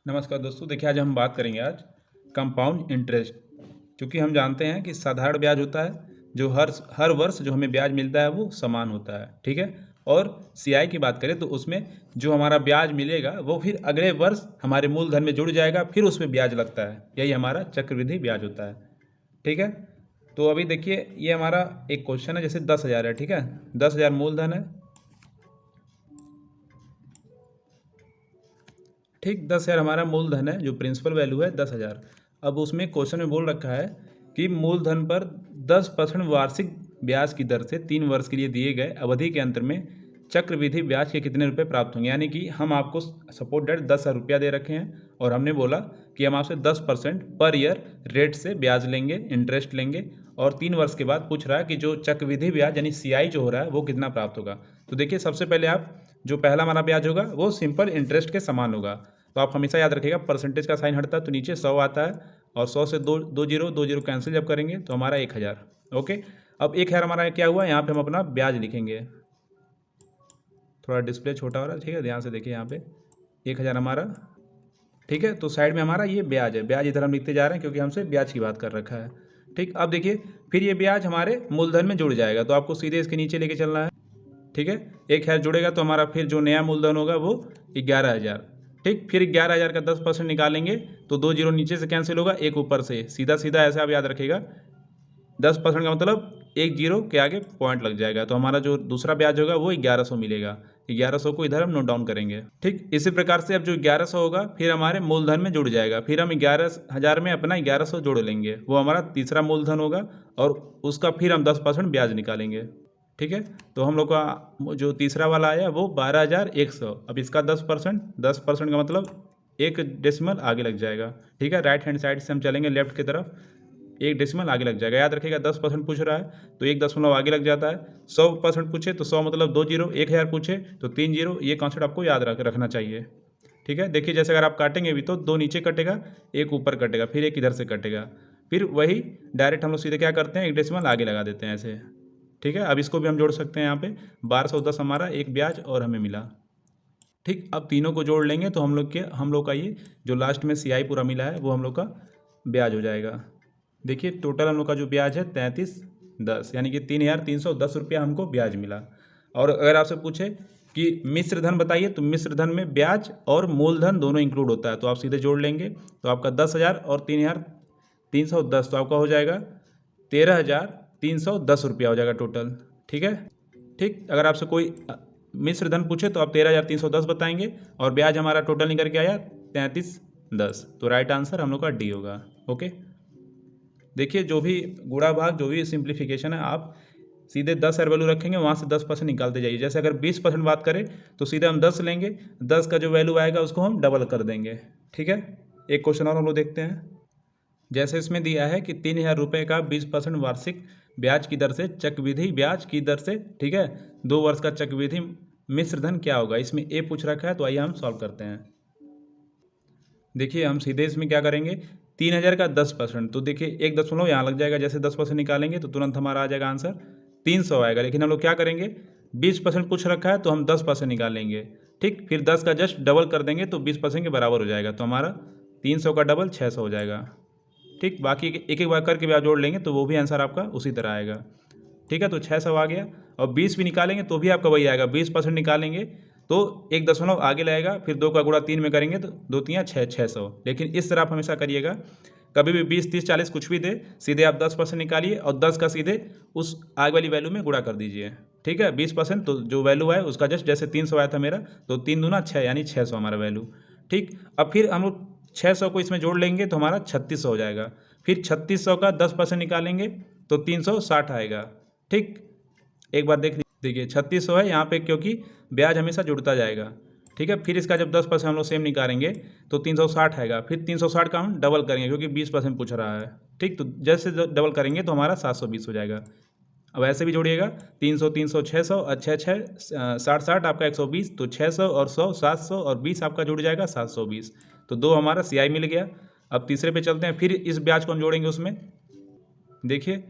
नमस्कार दोस्तों, देखिए आज हम बात करेंगे आज कंपाउंड इंटरेस्ट। क्योंकि हम जानते हैं कि साधारण ब्याज होता है जो हर हर वर्ष जो हमें ब्याज मिलता है वो समान होता है, ठीक है। और सीआई की बात करें तो उसमें जो हमारा ब्याज मिलेगा वो फिर अगले वर्ष हमारे मूलधन में जुड़ जाएगा, फिर उसमें ब्याज लगता है। यही हमारा चक्रवृद्धि ब्याज होता है, ठीक है। तो अभी देखिए ये हमारा एक क्वेश्चन है, जैसे 10,000 है, ठीक है। 10,000 मूलधन है, ठीक। 10,000 हमारा मूलधन है, जो प्रिंसिपल वैल्यू है 10,000। अब उसमें क्वेश्चन में बोल रखा है कि मूलधन पर 10% वार्षिक ब्याज की दर से 3 वर्ष के लिए दिए गए अवधि के अंतर में चक्रवृद्धि ब्याज के कितने रुपए प्राप्त होंगे। यानी कि हम आपको सपोर्ट डेट 10,000 रुपया दे रखे हैं और हमने बोला कि हम आपसे 10% पर ईयर रेट से ब्याज लेंगे, इंटरेस्ट लेंगे। और 3 वर्ष के बाद पूछ रहा है कि जो चक्रवृद्धि ब्याज यानी सीआई जो हो रहा है वो कितना प्राप्त होगा। तो देखिए सबसे पहले आप जो पहला हमारा ब्याज होगा वो सिंपल इंटरेस्ट के समान होगा। तो आप हमेशा याद रखिएगा, परसेंटेज का साइन हटता है तो नीचे 100 आता है, और 100 से दो जीरो कैंसिल जब करेंगे तो हमारा 1,000। ओके। अब 1,000 हमारा क्या हुआ, यहाँ पे हम अपना ब्याज लिखेंगे। थोड़ा डिस्प्ले छोटा हो रहा है, ठीक है, ध्यान से देखिए यहाँ पे 1,000 हमारा, ठीक है। तो साइड में हमारा ये ब्याज है, ब्याज इधर हम लिखते जा रहे हैं क्योंकि हमसे ब्याज की बात कर रखा है, ठीक। अब देखिए फिर ये ब्याज हमारे मूलधन में जुड़ जाएगा, तो आपको सीधे इसके नीचे लेके चलना है, ठीक है। 1,000 जुड़ेगा तो हमारा फिर जो नया मूलधन होगा वो 11,000, ठीक। फिर 11,000 का 10% निकालेंगे तो 2 जीरो नीचे से कैंसिल होगा, एक ऊपर से, सीधा सीधा ऐसे आप याद रखिएगा। 10% का मतलब एक जीरो के आगे पॉइंट लग जाएगा, तो हमारा जो दूसरा ब्याज होगा वो 1100 मिलेगा। 1100 को इधर हम नोट डाउन करेंगे, ठीक। इसी प्रकार से अब जो 1100 होगा फिर हमारे मूलधन में जुड़ जाएगा, फिर हम 11,000 में अपना 1100 जोड़ लेंगे, वो हमारा तीसरा मूलधन होगा, और उसका फिर हम 10% ब्याज निकालेंगे, ठीक है। तो हम लोग का जो तीसरा वाला आया वो 12,100। अब इसका 10% का मतलब एक डेसिमल आगे लग जाएगा, ठीक है। राइट हैंड साइड से हम चलेंगे लेफ्ट की तरफ, एक डेसिमल आगे लग जाएगा। याद रखिएगा 10% पूछ रहा है तो एक दशमलव आगे लग जाता है। 100% पूछे तो 100 मतलब 2 जीरो, 1,000 पूछे तो 3 जीरो। ये कॉन्सेप्ट आपको याद रखना चाहिए, ठीक है। देखिए जैसे अगर आप काटेंगे भी तो 2 नीचे कटेगा, एक ऊपर कटेगा, फिर एक इधर से कटेगा, फिर वही डायरेक्ट हम लोग सीधे क्या करते हैं, एक डेसिमल आगे लगा देते हैं ऐसे, ठीक है। अब इसको भी हम जोड़ सकते हैं, यहाँ पे 1210 हमारा एक ब्याज और हमें मिला, ठीक। अब तीनों को जोड़ लेंगे तो हम लोग का ये जो लास्ट में सीआई पूरा मिला है वो हम लोग का ब्याज हो जाएगा। देखिए टोटल हम लोग का जो ब्याज है 3310, यानी कि 3,310 रुपया हमको ब्याज मिला। और अगर आपसे पूछे कि मिश्र धन बताइए, तो मिश्र धन में ब्याज और मूलधन दोनों इंक्लूड होता है, तो आप सीधे जोड़ लेंगे तो आपका 10,000 और 3,310 तो आपका हो जाएगा 13,310 रुपया हो जाएगा टोटल, ठीक है, ठीक। अगर आपसे कोई मिश्र धन पूछे तो आप 13,310 बताएंगे, और ब्याज हमारा टोटल निकल के आया 3310, तो राइट आंसर हम लोग का डी होगा। ओके। देखिए जो भी गुणा भाग जो भी सिंप्लीफिकेशन है, आप सीधे 10 वैल्यू रखेंगे, वहाँ से 10% निकालते जाइए। जैसे अगर 20% बात करें तो सीधे हम 10 लेंगे, 10 का जो वैल्यू आएगा उसको हम डबल कर देंगे, ठीक है। एक क्वेश्चन और हम लोग देखते हैं। जैसे इसमें दिया है कि 3,000 रुपये का 20% वार्षिक ब्याज की दर से चक्रवृद्धि ब्याज की दर से, ठीक है, 2 वर्ष का चक्रवृद्धि मिश्रधन क्या होगा। इसमें ए पूछ रखा है, तो आइए हम सॉल्व करते हैं। देखिए हम सीधे इसमें क्या करेंगे, 3,000 का 10%, तो देखिए एक दशमलव यहाँ लग जाएगा, जैसे 10% निकालेंगे तो तुरंत हमारा आ जाएगा आंसर 300 आएगा। लेकिन हम लोग क्या करेंगे, 20% पूछ रखा है तो हम 10% निकालेंगे, ठीक। फिर 10 का जस्ट डबल कर देंगे तो 20% के बराबर हो जाएगा, तो हमारा 300 का डबल 600 हो जाएगा, ठीक। बाकी एक एक बार करके भी आप जोड़ लेंगे तो वो भी आंसर आपका उसी तरह आएगा, ठीक है। तो 600 आ गया, और 20 भी निकालेंगे तो भी आपका वही आएगा। 20% निकालेंगे तो एक दशमलव आगे लगेगा, फिर 2 का गुणा 3 में करेंगे तो 2 तियाँ 600। लेकिन इस तरह आप हमेशा करिएगा, कभी भी 20, 30, 40 कुछ भी दे, सीधे आप 10% निकालिए और 10 का सीधे उस आगे वाली वैल्यू में गुणा कर दीजिए, ठीक है। 20% तो जो वैल्यू है उसका जस्ट जैसे 300 आया था मेरा, तो 3 दूना 6 यानी 600 हमारा वैल्यू, ठीक। अब फिर हम लोग 600 को इसमें जोड़ लेंगे तो हमारा 3600 हो जाएगा। फिर 3600 का 10% निकालेंगे तो 360 आएगा, ठीक। एक बार देखिए 3600 है यहाँ पे, क्योंकि ब्याज हमेशा जुड़ता जाएगा, ठीक है। फिर इसका जब 10% हम लोग सेम निकालेंगे तो 360 आएगा, फिर 360 का हम डबल करेंगे क्योंकि 20% पूछ रहा है, ठीक। तो जैसे डबल करेंगे तो हमारा 720 हो जाएगा। अब ऐसे भी जोड़िएगा, 300 300 600 और 6 6 60 60 आपका 120, तो 600 और 100 700 और 20 आपका जुड़ जाएगा 720, तो 2 हमारा सीआई मिल गया। अब तीसरे पे चलते हैं, फिर इस ब्याज को हम जोड़ेंगे उसमें। देखिए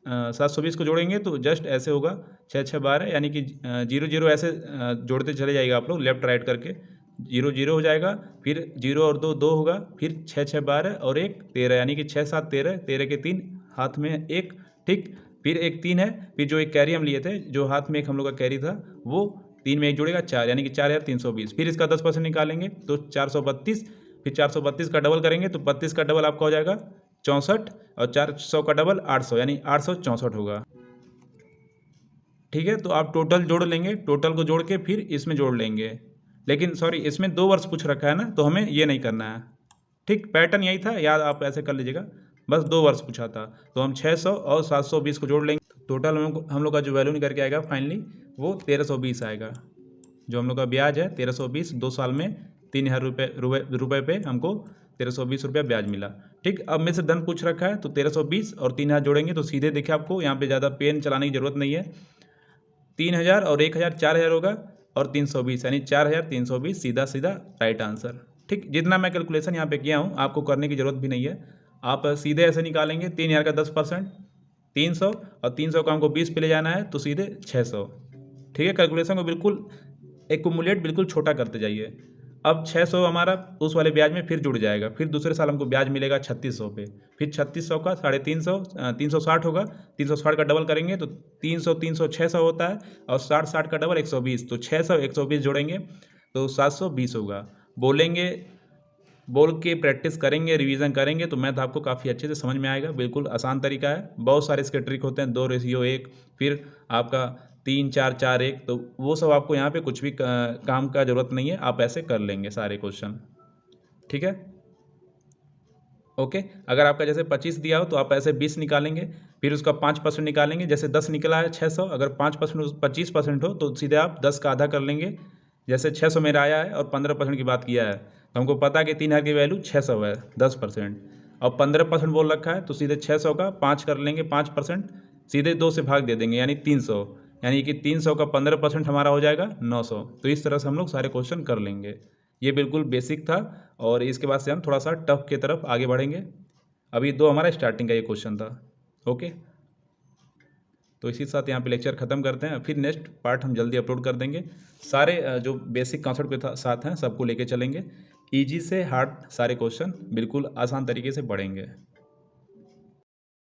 720 को जोड़ेंगे तो जस्ट ऐसे होगा, 6 6 12, यानी कि 0 0 ऐसे जोड़ते चले जाइएगा आप लोग लेफ्ट राइट करके, जीरो जीरो हो जाएगा, फिर जीरो और दो दो होगा, फिर 6 6 12 और एक 13, यानी कि 6 7 13, 13 के 3 हाथ में एक, ठीक। फिर एक 3 है, फिर जो एक कैरी हम लिए थे, जो हाथ में एक हम लोग का कैरी था, वो 3 में एक जोड़ेगा 4, यानी कि 4320। फिर इसका 10% निकालेंगे तो 432, फिर 432 का डबल करेंगे तो 32 का डबल आपका हो जाएगा 64, और 400 का डबल 800, यानी 864 होगा। ठीक है, तो आप टोटल जोड़ लेंगे, टोटल को जोड़ के फिर इसमें जोड़ लेंगे। लेकिन सॉरी, इसमें 2 वर्ष पूछ रखा है ना, तो हमें ये नहीं करना है। ठीक, पैटर्न यही था, याद आप ऐसे कर लीजिएगा, बस 2 वर्ष पूछा था। तो हम 600 और 720 को जोड़ लेंगे, टोटल हम लोग का जो वैल्यू निकल के आएगा फाइनली वो 1320 आएगा। जो हम लोग का ब्याज है 1320, 2 साल में 3000 रुपये पे हमको 1320 रुपया ब्याज मिला। ठीक, अब में से धन पूछ रखा है तो 1320 और 3000 जोड़ेंगे तो सीधे देखिए आपको यहाँ पे ज़्यादा पेन चलाने की ज़रूरत नहीं है। 3000 और 1000 4000 होगा, और 320 यानी 4320 सीधा सीधा राइट आंसर। ठीक, जितना मैं कैलकुलेशन यहाँ पे किया हूँ आपको करने की ज़रूरत भी नहीं है, आप सीधे ऐसे निकालेंगे। 3000 का 10% 300, और 300 का हमको 20 पे ले जाना है तो सीधे 600। ठीक है, कैलकुलेशन को बिल्कुल एक्यूमुलेट बिल्कुल छोटा करते जाइए। अब 600 हमारा उस वाले ब्याज में फिर जुड़ जाएगा, फिर दूसरे साल हमको ब्याज मिलेगा 3600 पे, फिर 3600 का 350, 360 होगा, 360 का डबल करेंगे तो 300 300 600 होता है, और 60 60 का डबल 120, तो 600 120 जोड़ेंगे तो 720 होगा। बोलेंगे, बोल के प्रैक्टिस करेंगे, रिवीजन करेंगे तो मैथ आपको काफ़ी अच्छे से समझ में आएगा। बिल्कुल आसान तरीका है, बहुत सारे इसके ट्रिक होते हैं, 2:1, फिर आपका 3 4 4 1, तो वो सब आपको यहाँ पे कुछ भी काम का ज़रूरत नहीं है, आप ऐसे कर लेंगे सारे क्वेश्चन। ठीक है, ओके। अगर आपका जैसे 25 दिया हो तो आप ऐसे 20 निकालेंगे, फिर उसका 5% निकालेंगे। जैसे 10 निकला है 600, अगर 5% 25% हो तो सीधे आप 10 का आधा कर लेंगे। जैसे 600 मेरा आया है और 15% की बात किया है, तो हमको पता है कि 3000 की वैल्यू 600 है, 10%, और 15% बोल रखा है तो सीधे 600 का 5 कर लेंगे, 5% सीधे 2 से भाग दे देंगे, यानी 300, यानी कि 300 का 15% हमारा हो जाएगा 900। तो इस तरह से हम लोग सारे क्वेश्चन कर लेंगे। ये बिल्कुल बेसिक था, और इसके बाद से हम थोड़ा सा टफ की तरफ आगे बढ़ेंगे। अभी 2 हमारा स्टार्टिंग का ये क्वेश्चन था। ओके, तो इसी के साथ यहाँ पे लेक्चर ख़त्म करते हैं, फिर नेक्स्ट पार्ट हम जल्दी अपलोड कर देंगे। सारे जो बेसिक कॉन्सेप्ट के साथ हैं सबको लेके चलेंगे, ईजी से हार्ड सारे क्वेश्चन बिल्कुल आसान तरीके से पढ़ेंगे।